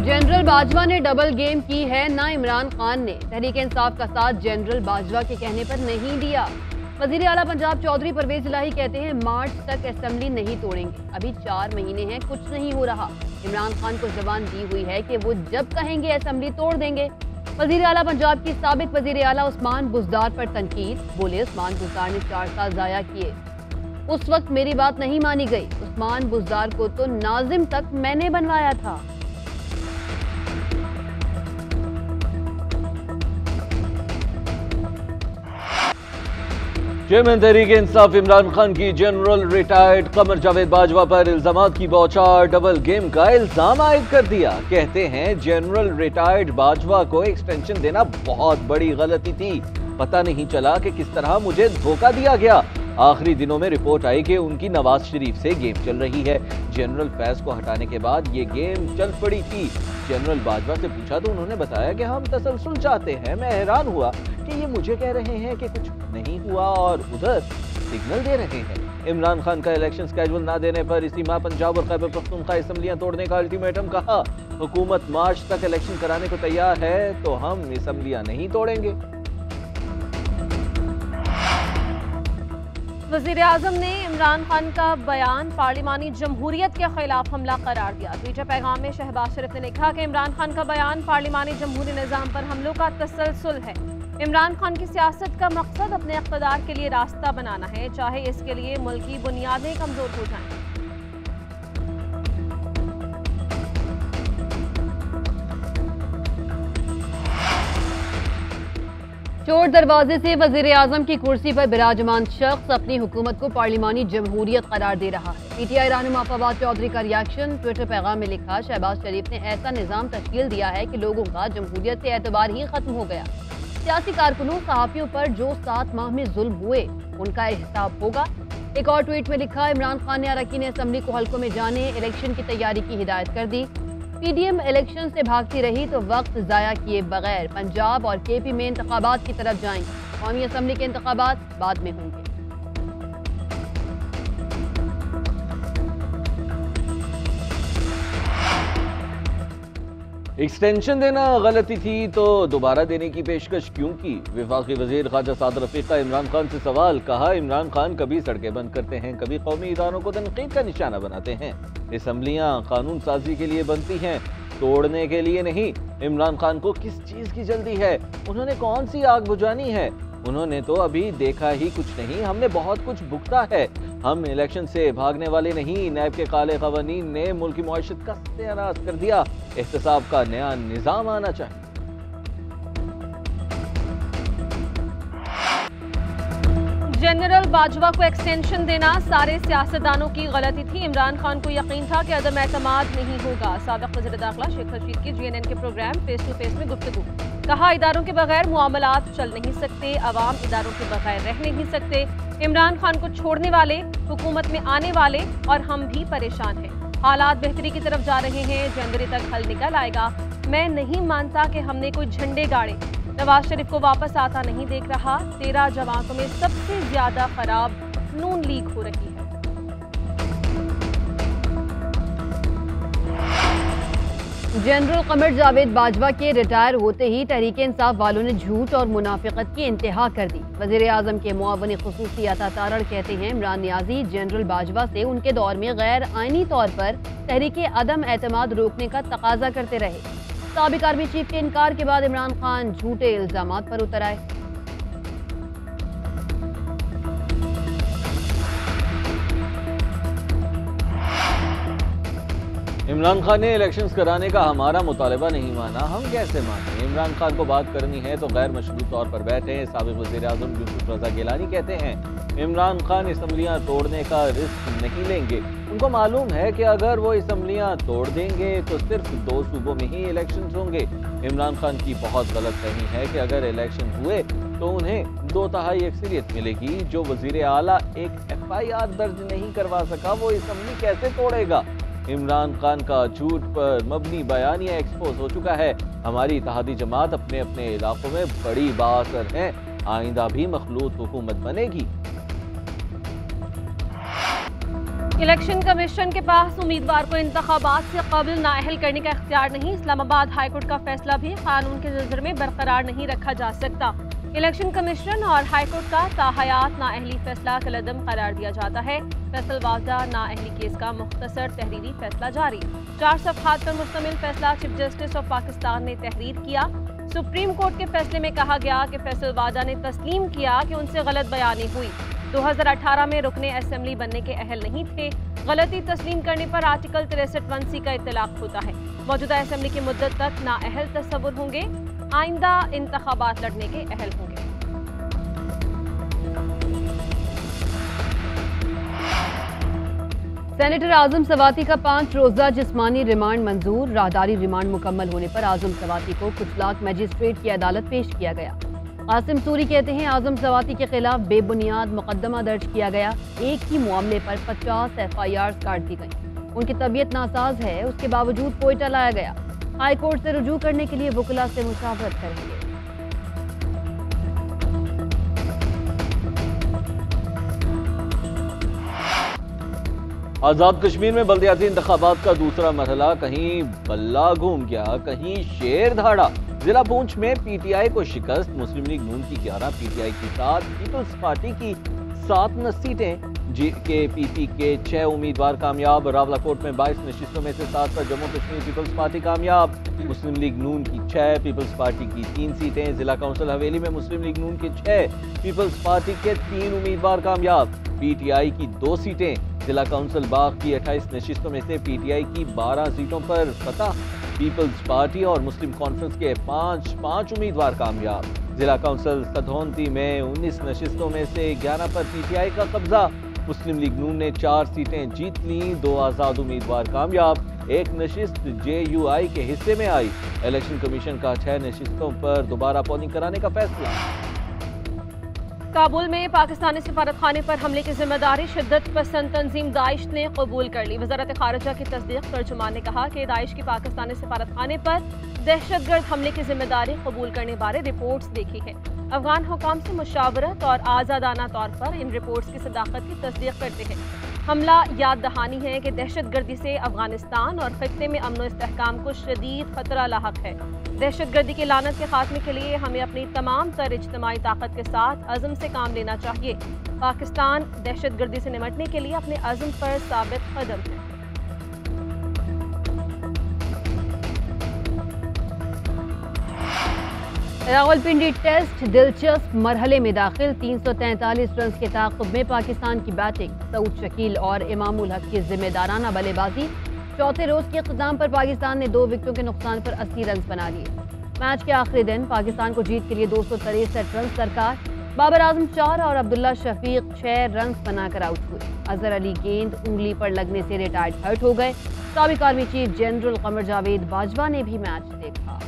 General Bajwa ने double game की है ना इमरान खान ने तहरीक इंसाफ का साथ जनरल बाजवा के कहने पर नहीं दिया। वजीर आला पंजाब चौधरी परवेज इलाही कहते हैं मार्च तक असेंबली नहीं तोड़ेंगे, अभी 4 महीने हैं, कुछ नहीं हो रहा। इमरान खान को जबान दी हुई है कि वो जब कहेंगे असेंबली तोड़ देंगे। वजीर आला पंजाब की साबिक वजीर आला उस्मान बुज़दार पर तनकीद, बोले उस्मान बुज़दार ने 4 साल ज़ाया किए, उस वक्त मेरी बात नहीं मानी गई। उस्मान बुज़दार को तो नाजिम तक मैंने बनवाया था। चेयरमैन तहरीक इंसाफ इमरान खान की जनरल रिटायर्ड कमर जावेद बाजवा पर इल्जामात की बौछार, डबल गेम का इल्जाम आयद कर दिया। कहते हैं जनरल रिटायर्ड बाजवा को एक्सटेंशन देना बहुत बड़ी गलती थी, पता नहीं चला कि किस तरह मुझे धोखा दिया गया। आखिरी दिनों में रिपोर्ट आई कि उनकी नवाज शरीफ से गेम चल रही है। जनरल फैज को हटाने के बाद ये गेम चल पड़ी थी। जनरल बाजवा से पूछा तो उन्होंने बताया कि हम तसलसल चाहते हैं। मैं हैरान हुआ कि ये मुझे कह रहे हैं कि कुछ नहीं हुआ और उधर सिग्नल दे रहे हैं। इमरान खान का इलेक्शन स्केड्यूल ना देने पर इसी माह पंजाब और खैबर पख्तूनख्वा असेंबलियां तोड़ने का अल्टीमेटम कहा। हुकूमत मार्च तक इलेक्शन कराने को तैयार है तो हम असेंबलियां नहीं तोड़ेंगे। वज़ीर आज़म ने इमरान खान का बयान पार्लिमानी जमहूरियत के खिलाफ हमला करार दिया। ट्विटर पैगाम में शहबाज शरीफ ने लिखा कि इमरान खान का बयान पार्लिमानी जमहूरी निज़ाम पर हमलों का तसलसल है। इमरान खान की सियासत का मकसद अपने इक़्तिदार के लिए रास्ता बनाना है, चाहे इसके लिए मुल्क की बुनियादें कमज़ोर हो जाएं। चोर दरवाजे से वजीर आजम की कुर्सी पर विराजमान शख्स अपनी हुकूमत को पार्लिमानी जमहूरियत करार दे रहा है। पीटीआई रहनुमा फवाद चौधरी का रिएक्शन, ट्विटर पैगाम में लिखा, शहबाज शरीफ ने ऐसा निज़ाम तश्कील दिया है कि लोगों का जमहूरियत से एतबार ही खत्म हो गया। सियासी कारकुनों सहाफ़ियों पर जो 7 माह में जुल्म हुए उनका हिसाब होगा। एक और ट्वीट में लिखा, इमरान खान ने अरकान असेंबली को हल्कों में जाने इलेक्शन की तैयारी की हिदायत कर दी। पीडीएम इलेक्शन से भागती रही तो वक्त ज़ाया किए बगैर पंजाब और केपी में इंतखाबात की तरफ जाएंगे। कौमी असेंबली के इंतखाबात बाद में होंगे। एक्सटेंशन देना गलती थी तो दोबारा देने की पेशकश क्यों की? वफाकी वजीर ख्वाजा साद रफीक का इमरान खान से सवाल, कहा इमरान खान कभी सड़कें बंद करते हैं, कभी कौमी इदारों को तनकीद का निशाना बनाते हैं। असेंबलियां कानून साजी के लिए बनती हैं, तोड़ने के लिए नहीं। इमरान खान को किस चीज की जल्दी है? उन्होंने कौन सी आग बुझानी है? उन्होंने तो अभी देखा ही कुछ नहीं। हमने बहुत कुछ भुगता है। हम इलेक्शन से भागने वाले नहीं। नैब के काले कवानीन ने मुल्क की मुआशरत का सत्यानाश कर दिया। एहतसाब का नया निज़ाम आना चाहिए। जनरल बाजवा को एक्सटेंशन देना सारे सियासतदानों की गलती थी। इमरान खान को यकीन था कि अदम एतमाद नहीं होगा। साबिक वज़ीर दाखिला शेख रशीद की जीएनएन के प्रोग्राम फेस टू फेस में गुफ्तगू, कहा इदारों के बगैर मुआमलात चल नहीं सकते, अवाम इदारों के बगैर रह नहीं सकते। इमरान खान को छोड़ने वाले, हुकूमत में आने वाले और हम भी परेशान हैं। हालात बेहतरी की तरफ जा रहे हैं, जनवरी तक हल निकल आएगा। मैं नहीं मानता कि हमने कोई झंडे गाड़े। नवाज शरीफ को वापस आता नहीं देख रहा। 13 जमातों में सबसे ज्यादा खराब नून लीग हो रही है। जनरल कमर जावेद बाजवा के रिटायर होते ही तहरीक इंसाफ वालों ने झूठ और मुनाफिकत की इंतहा कर दी। वज़ीर आज़म के मुआवन ख़ुसूसी अता तारड़ कहते हैं इमरान नियाज़ी जनरल बाजवा से उनके दौर में गैर आइनी तौर पर तहरीक अदम एतमाद रोकने का तकाजा करते रहे। साबिक आर्मी चीफ के इनकार के बाद इमरान खान झूठे इल्जामात पर उतर आए। इमरान खान ने इलेक्शंस कराने का हमारा मुतालबा नहीं माना, हम कैसे माने? इमरान खान को बात करनी है तो गैर मशरूत तौर पर बैठे। साबिक वज़ीर आज़म यूसुफ रज़ा गिलानी कहते हैं इमरान खान असेंबलियां तोड़ने का रिस्क नहीं लेंगे। उनको मालूम है कि अगर वो असेंबलियां तोड़ देंगे तो सिर्फ 2 सूबों में ही इलेक्शन होंगे। इमरान खान की बहुत गलतफहमी है कि अगर इलेक्शन हुए तो उन्हें 2/3 अक्सरियत मिलेगी। जो वज़ीर आला एक FIR दर्ज नहीं करवा सका वो असेंबली कैसे तोड़ेगा? इमरान खान का झूठ पर मबनी बयानिया एक्सपोज हो चुका है। हमारी इत्तेहादी जमात अपने अपने इलाकों में बड़ी बाअसर है। आइंदा भी मखलूत हुकूमत बनेगी। इलेक्शन कमीशन के पास उम्मीदवार को इंतखाबात से कबल नाअहल करने का इख्तियार नहीं। इस्लामाबाद हाई कोर्ट का फैसला भी कानून के नजर में बरकरार नहीं रखा जा सकता। इलेक्शन कमीशन और हाई कोर्ट का ताहयात नाअहली फैसला कलअदम करार दिया जाता है। फैसल वादा नाअहली केस का मुख्तसर तहरीरी फैसला जारी। 4 सफ़हात पर मुश्तमिल फैसला चीफ जस्टिस ऑफ पाकिस्तान ने तहरीर किया। सुप्रीम कोर्ट के फैसले में कहा गया कि फैसल वादा ने तस्लीम किया कि उनसे गलत बयानी हुई। 2018 में रुकने असेंबली बनने के अहल नहीं थे। गलती तस्लीम करने पर आर्टिकल 63(1)(c) का इत्तलाक होता है। मौजूदा असेंबली की मुद्दत तक नाअहल तस्वुर होंगे। आइंदा इंतखाबात लड़ने के अहल होंगे। सेनेटर आजम सवाती का 5 रोजा जिस्मानी रिमांड मंजूर। राहदारी रिमांड मुकम्मल होने पर आजम सवाती को कुचलाक मजिस्ट्रेट की अदालत पेश किया गया। कासिम सूरी कहते हैं आजम सवाती के खिलाफ बेबुनियाद मुकदमा दर्ज किया गया। एक ही मामले पर 50 FIRs काट दी गई। उनकी तबीयत नासाज है, उसके बावजूद कोयटा लाया गया। हाई कोर्ट से रुजू करने के लिए वकला से मुशावरत करेंगे। आजाद कश्मीर में बल्दियाती इंतखाबात का दूसरा मरहला कहीं बल्ला घूम गया, कहीं शेर धाड़ा। जिला पूंछ में PTI को शिकस्त। मुस्लिम लीग नून की 11, PTI की 7, पीपल्स पार्टी की 7 सीटें। JKPP के 6 उम्मीदवार कामयाब। रावलाकोट में 22 नशिस्तों में से 7 पर जम्मू कश्मीर पीपल्स पार्टी कामयाब। मुस्लिम लीग नून की 6, पीपल्स पार्टी की 3 सीटें। जिला काउंसिल हवेली में मुस्लिम लीग नून के 6, पीपल्स पार्टी के 3 उम्मीदवार कामयाब। PTI की 2 सीटें। जिला काउंसिल बाग की 28 नशिस्तों में से PTI की 12 सीटों पर फतह। पीपल्स पार्टी और मुस्लिम कॉन्फ्रेंस के 5 उम्मीदवार कामयाब। जिला काउंसिल सधौंती में 19 नशिस्तों में से 11 पर PTI का कब्जा। मुस्लिम लीग नून ने 4 सीटें जीत ली। 2 आज़ाद उम्मीदवार कामयाब। 1 नशिस्त JUI के हिस्से में आई। इलेक्शन कमीशन का 6 नशिस्तों पर दोबारा पोलिंग कराने का फैसला। काबुल में पाकिस्तानी सफारतखाने पर हमले की जिम्मेदारी शिद्दत पसंद तंजीम दाइश ने कबूल कर ली। वज़ारत खारजा की तस्दीक। तर्जुमान ने कहा कि दाइश की पाकिस्तानी सफारतखाने पर दहशतगर्द हमले की जिम्मेदारी कबूल करने बारे रिपोर्ट्स देखी है। अफगान हुकाम से मुशावरत और आज़ादाना तौर पर इन रिपोर्ट्स की सदाकत की तस्दीक करते हैं। हमला याद दहानी है कि दहशतगर्दी से अफगानिस्तान और खित्ते में अमन व इस्तेहकाम को शदीद खतरा लाहक है। दहशतगर्दी की लानत के खात्मे के लिए हमें अपनी तमाम तर इज्तिमाई ताकत के साथ अज़म से काम लेना चाहिए। पाकिस्तान दहशतगर्दी से निमटने के लिए अपने अज़म पर साबित कदम है। रावलपिंडी टेस्ट दिलचस्प मरहले में दाखिल। 343 रन के ताक़ुब में पाकिस्तान की बैटिंग। सऊद शकील और इमामुल हक की जिम्मेदाराना बल्लेबाजी। चौथे रोज के इख्तिताम पर पाकिस्तान ने 2 विकेटों के नुकसान पर 80 रन बना लिए। मैच के आखिरी दिन पाकिस्तान को जीत के लिए 263 रन दरकार। बाबर आजम 4 और अब्दुल्ला शफीक 6 रन बनाकर आउट हुए। अजहर अली गेंद उंगली पर लगने से रिटायर्ड हर्ट हो गए। साबिक army chief general Qamar Javed Bajwa ने भी मैच देखा।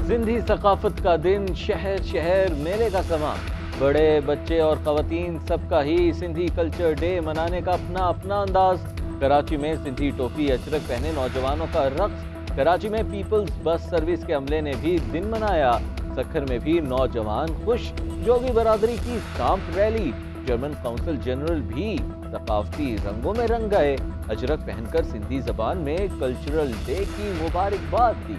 सिंधी सकाफत का दिन, शहर शहर मेले का समा। बड़े बच्चे और ख़वातीन सबका ही सिंधी कल्चर डे मनाने का अपना अपना अंदाज। कराची में सिंधी टोपी अचरक पहने नौजवानों का रक्स। कराची में पीपल्स बस सर्विस के अमले ने भी दिन मनाया। सखर में भी नौजवान खुश। जोगी बरादरी की stamp rally. German council general भी सकाफती रंगों में रंग गए। अजरक पहनकर सिंधी जबान में कल्चरल डे की मुबारकबाद दी।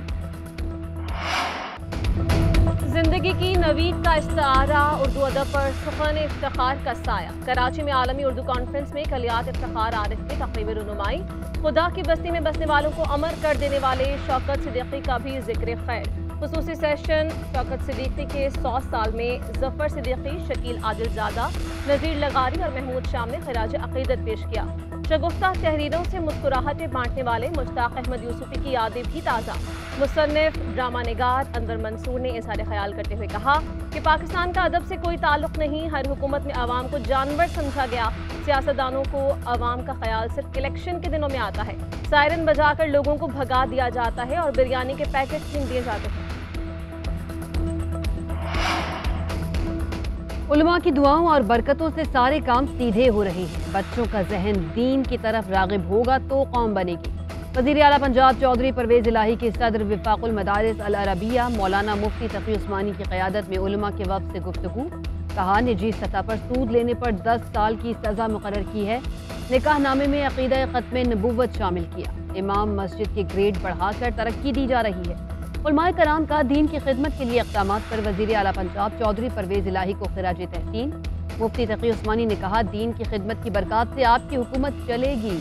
जिंदगी की नवीद का इस्तारा, उर्दू अदब पर सुख़न इफ्तिखार का साया। कराची में आलमी उर्दू कॉन्फ्रेंस में कलियात इफ्तिखार आरिफ की तक़रीब रुनुमाई। खुदा की बस्ती में बसने वालों को अमर कर देने वाले शौकत सिद्दीकी का भी जिक्र खैर। खुसूसी सेशन शौकत सिद्दीकी के 100 साल में जफर सिद्दीकी, शकील आदिलजादा, नज़ीर लगारी और महमूद शाम ने खिराज अक़ीदत पेश किया। शगुफ्ता तहरीरों से मुस्कुराहटें बांटने वाले मुश्ताक अहमद यूसुफी की यादें भी ताज़ा। मुसन्निफ ड्रामा निगार अनवर मंसूर ने इज़हार ख्याल करते हुए कहा कि पाकिस्तान का अदब से कोई ताल्लुक नहीं। हर हुकूमत में आवाम को जानवर समझा गया। सियासतदानों को आवाम का ख्याल सिर्फ इलेक्शन के दिनों में आता है। सायरन बजाकर लोगों को भगा दिया जाता है और बिरयानी के पैकेट छीन दिए जाते हैं। उलमा की दुआओं और बरकतों से सारे काम सीधे हो रहे हैं। बच्चों का जहन दीन की तरफ रागिब होगा तो कौम बनेगी। وزیر اعلیٰ پنجاب چودھری پرویز الہی کے صدر وفاق المدارس العربیہ مولانا مفتی تقی عثمانی کی قیادت میں علماء کے وفد سے گفتگو. کہا نجی سطح پر سود لینے پر 10 سال کی سزا مقرر کی ہے. نکاح نامے میں عقیدہ ختم نبوت شامل کیا. امام مسجد کے گریڈ بڑھا کر ترقی دی جا رہی ہے. علماء کرام کا دین کی خدمت کے لیے اقدامات پر وزیر اعلیٰ پنجاب چودھری پرویز الہی کو خراج تحسین. مفتی تقی عثمانی نے کہا دین کی خدمت کی برکات سے آپ کی حکومت چلے گی.